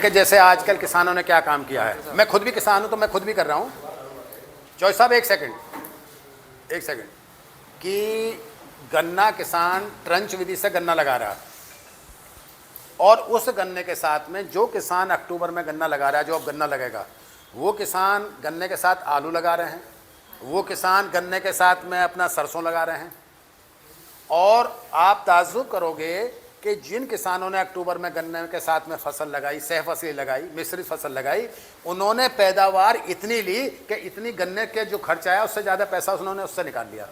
कि जैसे आजकल किसानों ने क्या काम किया है, मैं खुद भी किसान हूं तो मैं खुद भी कर रहा हूं। चौधरी साहब एक सेकंड कि गन्ना किसान ट्रंच विधि से गन्ना लगा रहा है, और उस गन्ने के साथ में जो किसान अक्टूबर में गन्ना लगा रहा है, जो अब गन्ना लगेगा, वो किसान गन्ने के साथ आलू लगा रहे हैं, वो किसान गन्ने के साथ में अपना सरसों लगा रहे हैं। और आप ताज्जुब करोगे कि जिन किसानों ने अक्टूबर में गन्ने के साथ में फसल लगाई, सह फसली लगाई, मिश्रित फसल लगाई, उन्होंने पैदावार इतनी ली कि इतनी गन्ने के जो खर्च आया उससे ज़्यादा पैसा उन्होंने उससे निकाल लिया।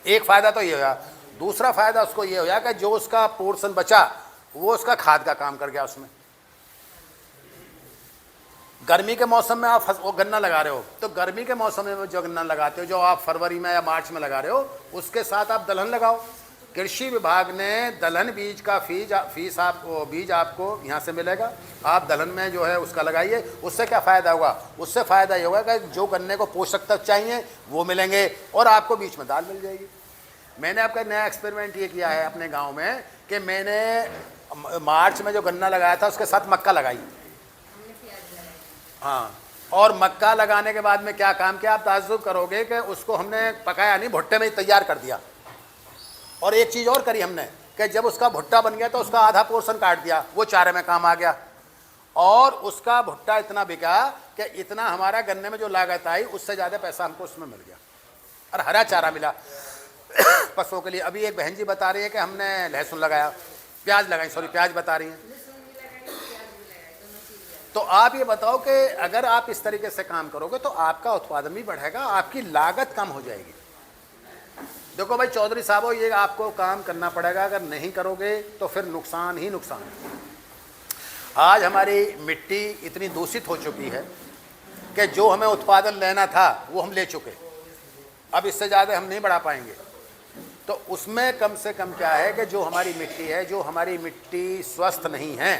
एक फ़ायदा तो ये हुआ। दूसरा फ़ायदा उसको ये हुआ कि जो उसका पोर्शन बचा वो उसका खाद का काम कर गया उसमें। गर्मी के मौसम में आप वो गन्ना लगा रहे हो, तो गर्मी के मौसम में जो गन्ना लगाते हो, जो आप फरवरी में या मार्च में लगा रहे हो, उसके साथ आप दलहन लगाओ। कृषि विभाग ने दलहन बीज का फीस बीज आपको यहाँ से मिलेगा, आप दलहन में जो है उसका लगाइए। उससे क्या फ़ायदा होगा? उससे फ़ायदा ये होगा कि जो गन्ने को पोषक तत्व चाहिए वो मिलेंगे और आपको बीच में दाल मिल जाएगी। मैंने आपका नया एक्सपेरिमेंट ये किया है अपने गाँव में कि मैंने मार्च में जो गन्ना लगाया था उसके साथ मक्का लगाई। हाँ, और मक्का लगाने के बाद में क्या काम किया, आप ताज्जुब करोगे कि उसको हमने पकाया नहीं, भुट्टे में ही तैयार कर दिया। और एक चीज़ और करी हमने कि जब उसका भुट्टा बन गया तो उसका आधा पोर्शन काट दिया, वो चारे में काम आ गया। और उसका भुट्टा इतना बिका कि इतना हमारा गन्ने में जो लागत आई उससे ज़्यादा पैसा हमको उसमें मिल गया, और हरा चारा मिला पशुओं के लिए। अभी एक बहन जी बता रही है कि हमने लहसुन लगाया, प्याज लगाई, प्याज बता रही हैं। तो आप ये बताओ कि अगर आप इस तरीके से काम करोगे तो आपका उत्पादन भी बढ़ेगा, आपकी लागत कम हो जाएगी। देखो भाई चौधरी साहब, ये आपको काम करना पड़ेगा, अगर नहीं करोगे तो फिर नुकसान ही नुकसान। आज हमारी मिट्टी इतनी दूषित हो चुकी है कि जो हमें उत्पादन लेना था वो हम ले चुके, अब इससे ज़्यादा हम नहीं बढ़ा पाएंगे। तो उसमें कम से कम क्या है कि जो हमारी मिट्टी है, जो हमारी मिट्टी स्वस्थ नहीं है,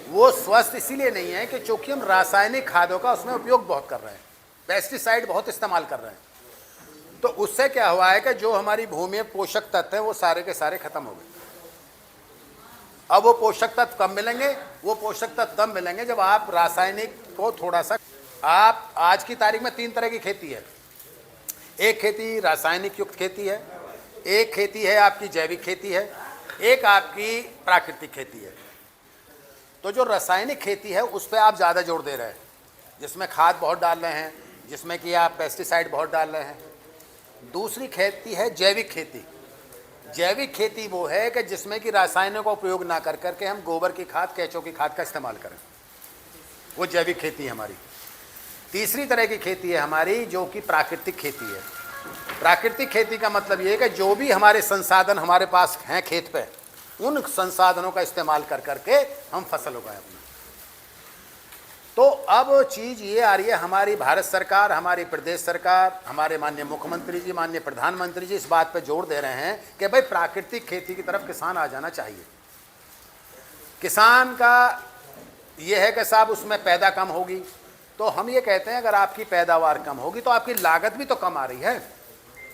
वो स्वस्थ इसीलिए नहीं है कि चूँकि हम रासायनिक खादों का उसमें उपयोग बहुत कर रहे हैं, पेस्टिसाइड बहुत इस्तेमाल कर रहे हैं। तो उससे क्या हुआ है कि जो हमारी भूमि में पोषक तत्व हैं वो सारे के सारे खत्म हो गए। अब वो पोषक तत्व कब मिलेंगे? वो पोषक तत्व तब मिलेंगे जब आप रासायनिक को थोड़ा सा। आप आज की तारीख में 3 तरह की खेती है। एक खेती रासायनिक युक्त खेती है, एक खेती है आपकी जैविक खेती है, एक आपकी प्राकृतिक खेती है। तो जो रासायनिक खेती है उस पर आप ज़्यादा जोर दे रहे हैं, जिसमें खाद बहुत डाल रहे हैं, जिसमें कि आप पेस्टिसाइड बहुत डाल रहे हैं। दूसरी खेती है जैविक खेती। जैविक खेती वो है कि जिसमें कि रासायनिक का उपयोग ना कर करके हम गोबर की खाद, केंचों की खाद का इस्तेमाल करें, वो जैविक खेती है हमारी। तीसरी तरह की खेती है हमारी जो कि प्राकृतिक खेती है। प्राकृतिक खेती का मतलब ये है कि जो भी हमारे संसाधन हमारे पास हैं खेत पे, उन संसाधनों का इस्तेमाल कर करके हम फसल उगाएं अपना। तो अब चीज़ ये आ रही है, हमारी भारत सरकार, हमारी प्रदेश सरकार, हमारे माननीय मुख्यमंत्री जी, माननीय प्रधानमंत्री जी इस बात पे जोर दे रहे हैं कि भाई प्राकृतिक खेती की तरफ किसान आ जाना चाहिए। किसान का ये है कि साहब उसमें पैदा कम होगी, तो हम ये कहते हैं अगर आपकी पैदावार कम होगी तो आपकी लागत भी तो कम आ रही है,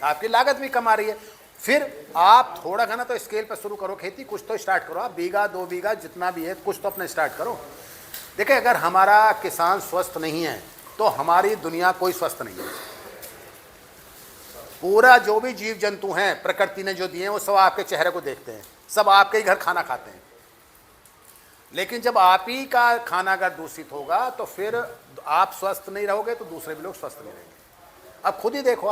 आपकी लागत भी कम आ रही है। फिर आप थोड़ा घना तो स्केल पर शुरू करो खेती, कुछ तो स्टार्ट करो, आप बीघा 2 बीघा जितना भी है कुछ तो अपना स्टार्ट करो। देखिए अगर हमारा किसान स्वस्थ नहीं है तो हमारी दुनिया कोई स्वस्थ नहीं है। पूरा जो भी जीव जंतु हैं प्रकृति ने जो दिए हैं वो सब आपके चेहरे को देखते हैं, सब आपके ही घर खाना खाते हैं। लेकिन जब आप ही का खाना अगर दूषित होगा तो फिर आप स्वस्थ नहीं रहोगे तो दूसरे भी लोग स्वस्थ नहीं रहेंगे। अब खुद ही देखो,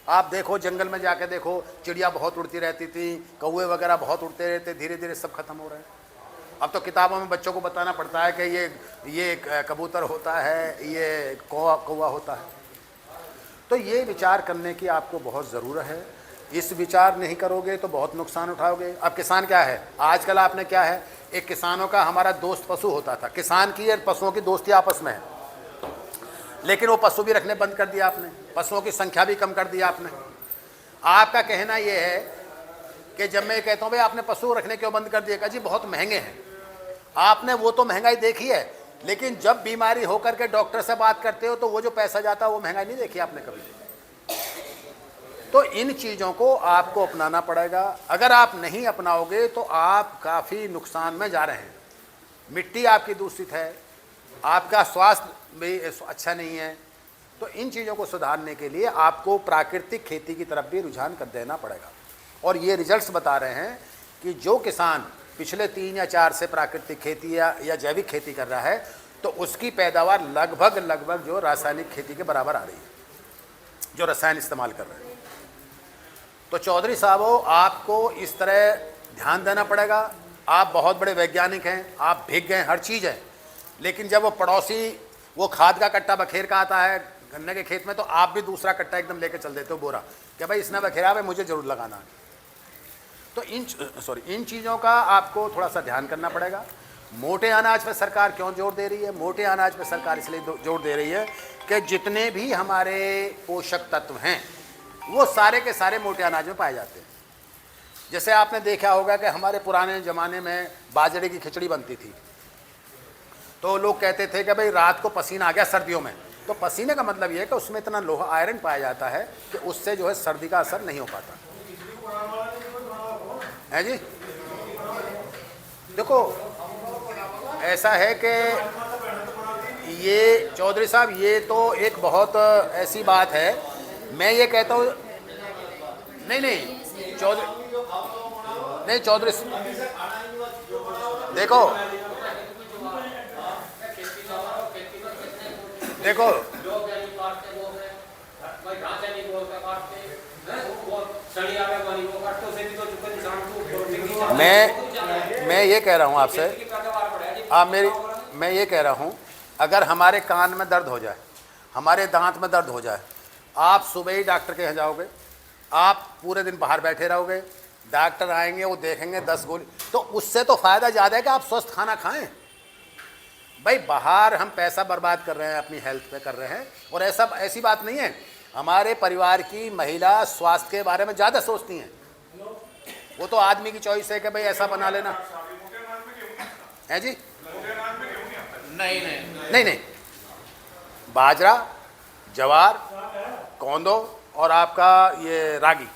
आप देखो जंगल में जाके देखो, चिड़िया बहुत उड़ती रहती थी, कौवे वगैरह बहुत उड़ते रहते, धीरे धीरे सब खत्म हो रहे हैं। अब तो किताबों में बच्चों को बताना पड़ता है कि ये कबूतर होता है, ये कौवा होता है। तो ये विचार करने की आपको बहुत ज़रूरत है। इस विचार नहीं करोगे तो बहुत नुकसान उठाओगे। अब किसान क्या है, आजकल आपने क्या है, एक किसानों का हमारा दोस्त पशु होता था, किसान की और पशुओं की दोस्ती आपस में है, लेकिन वो पशु भी रखने बंद कर दिया आपने, पशुओं की संख्या भी कम कर दिया आपने। आपका कहना ये है कि जब मैं कहता हूँ भाई आपने पशु रखने क्यों बंद कर दिया, कहा जी बहुत महंगे हैं। आपने वो तो महंगाई देखी है, लेकिन जब बीमारी होकर के डॉक्टर से बात करते हो तो वो जो पैसा जाता है वो महंगाई नहीं देखी आपने कभी। तो इन चीज़ों को आपको अपनाना पड़ेगा। अगर आप नहीं अपनाओगे तो आप काफ़ी नुकसान में जा रहे हैं। मिट्टी आपकी दूषित है, आपका स्वास्थ्य भी अच्छा नहीं है। तो इन चीज़ों को सुधारने के लिए आपको प्राकृतिक खेती की तरफ भी रुझान कर देना पड़ेगा। और ये रिजल्ट्स बता रहे हैं कि जो किसान पिछले 3 या 4 से प्राकृतिक खेती या जैविक खेती कर रहा है तो उसकी पैदावार लगभग जो रासायनिक खेती के बराबर आ रही है, जो रसायन इस्तेमाल कर रहे हैं। तो चौधरी साहब, आपको इस तरह ध्यान देना पड़ेगा। आप बहुत बड़े वैज्ञानिक हैं, आप भीग गए, हर चीज़ है, लेकिन जब वो पड़ोसी वो खाद का कट्टा बखेर का आता है गन्ने के खेत में, तो आप भी दूसरा कट्टा एकदम लेके चल देते हो बोरा, कि भाई इसने बखेरा है, मुझे ज़रूर लगाना है। तो इन चीज़ों का आपको थोड़ा सा ध्यान करना पड़ेगा। मोटे अनाज पर सरकार क्यों जोर दे रही है? मोटे अनाज पर सरकार इसलिए जोर दे रही है कि जितने भी हमारे पोषक तत्व हैं वो सारे के सारे मोटे अनाज में पाए जाते हैं। जैसे आपने देखा होगा कि हमारे पुराने ज़माने में बाजरे की खिचड़ी बनती थी, तो लोग कहते थे कि भाई रात को पसीना आ गया सर्दियों में, तो पसीने का मतलब ये है कि उसमें इतना लोहा आयरन पाया जाता है कि उससे जो है सर्दी का असर नहीं हो पाता है जी। देखो ऐसा है कि ये चौधरी साहब, ये तो एक बहुत ऐसी बात है, मैं ये कहता हूँ नहीं चौधरी देखो मैं ये कह रहा हूँ आपसे, मैं ये कह रहा हूँ, अगर हमारे कान में दर्द हो जाए, हमारे दांत में दर्द हो जाए, आप सुबह ही डॉक्टर के यहाँ जाओगे, आप पूरे दिन बाहर बैठे रहोगे, डॉक्टर आएंगे, वो देखेंगे 10 गोली, तो उससे तो फ़ायदा ज़्यादा है कि आप स्वस्थ खाना खाएं। भाई बाहर हम पैसा बर्बाद कर रहे हैं, अपनी हेल्थ पे कर रहे हैं, और ऐसी बात नहीं है। हमारे परिवार की महिला स्वास्थ्य के बारे में ज़्यादा सोचती हैं, वो तो आदमी की चॉइस है कि भाई ऐसा बना लेना है जी। नहीं, बाजरा, ज्वार, कौंदो और आपका ये रागी,